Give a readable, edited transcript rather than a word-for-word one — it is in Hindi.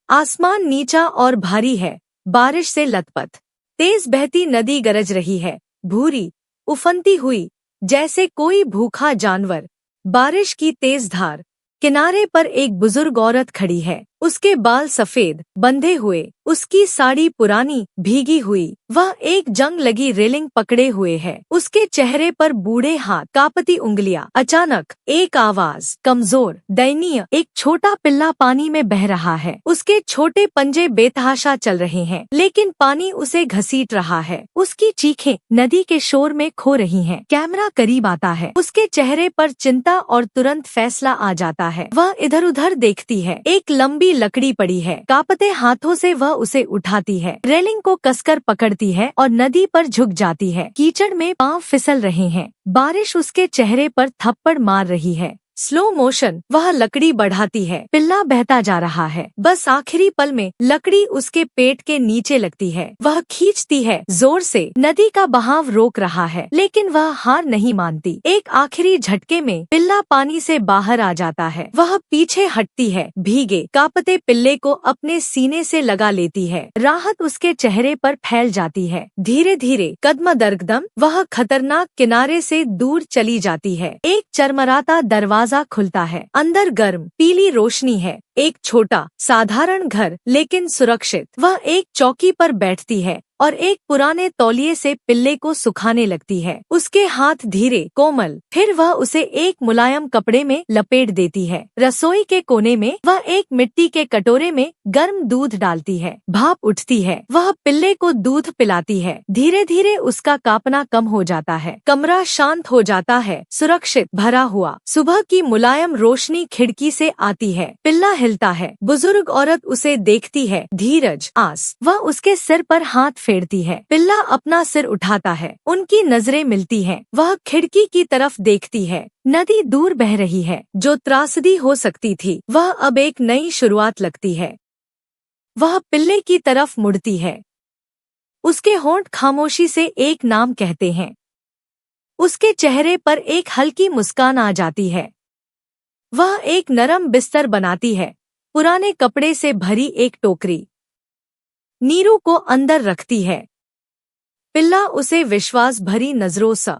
आसमान नीचा और भारी है, बारिश से लथपथ। तेज बहती नदी गरज रही है, भूरी, उफनती हुई, जैसे कोई भूखा जानवर। बारिश की तेज धार। किनारे पर एक बुजुर्ग औरत खड़ी है, उसके बाल सफेद बंधे हुए, उसकी साड़ी पुरानी भीगी हुई। वह एक जंग लगी रेलिंग पकड़े हुए है, उसके चेहरे पर बूढ़े हाथ, कांपती उंगलियां। अचानक एक आवाज, कमजोर, दयनीय, एक छोटा पिल्ला पानी में बह रहा है। उसके छोटे पंजे बेतहाशा चल रहे हैं, लेकिन पानी उसे घसीट रहा है। उसकी चीखें नदी के शोर में खो रही हैं। कैमरा करीब आता है, उसके चेहरे पर चिंता और तुरंत फैसला आ जाता है। वह इधर उधर देखती है, एक लंबी लकड़ी पड़ी है, कांपते हाथों से वह उसे उठाती है, रेलिंग को कसकर पकड़ती है और नदी पर झुक जाती है। कीचड़ में पांव फिसल रहे हैं, बारिश उसके चेहरे पर थप्पड़ मार रही है। स्लो मोशन, वह लकड़ी बढ़ाती है, पिल्ला बहता जा रहा है। बस आखिरी पल में लकड़ी उसके पेट के नीचे लगती है, वह खींचती है जोर से। नदी का बहाव रोक रहा है, लेकिन वह हार नहीं मानती। एक आखिरी झटके में पिल्ला पानी से बाहर आ जाता है। वह पीछे हटती है, भीगे कांपते पिल्ले को अपने सीने से लगा लेती है। राहत उसके चेहरे पर फैल जाती है। धीरे धीरे, कदम दरकदम, वह खतरनाक किनारे से दूर चली जाती है। एक चरमराता दरवाजा खुलता है, अंदर गर्म पीली रोशनी है। एक छोटा साधारण घर, लेकिन सुरक्षित। वह एक चौकी पर बैठती है और एक पुराने तौलिए से पिल्ले को सुखाने लगती है। उसके हाथ धीरे, कोमल। फिर वह उसे एक मुलायम कपड़े में लपेट देती है। रसोई के कोने में वह एक मिट्टी के कटोरे में गर्म दूध डालती है। भाप उठती है, वह पिल्ले को दूध पिलाती है। धीरे धीरे उसका कांपना कम हो जाता है, कमरा शांत हो जाता है, सुरक्षित, भरा हुआ। सुबह की मुलायम रोशनी खिड़की से आती है, पिल्ला हिलता है। बुजुर्ग औरत उसे देखती है, धीरज, आस। वह उसके सिर पर हाथ फेरती है, पिल्ला अपना सिर उठाता है, उनकी नजरें मिलती हैं। वह खिड़की की तरफ देखती है, नदी दूर बह रही है। जो त्रासदी हो सकती थी, वह अब एक नई शुरुआत लगती है। वह पिल्ले की तरफ मुड़ती है, उसके होंठ खामोशी से एक नाम कहते हैं। उसके चेहरे पर एक हल्की मुस्कान आ जाती है। वह एक नरम बिस्तर बनाती है, पुराने कपड़े से भरी एक टोकरी। नीरू को अंदर रखती है। पिल्ला उसे विश्वास भरी नजरों से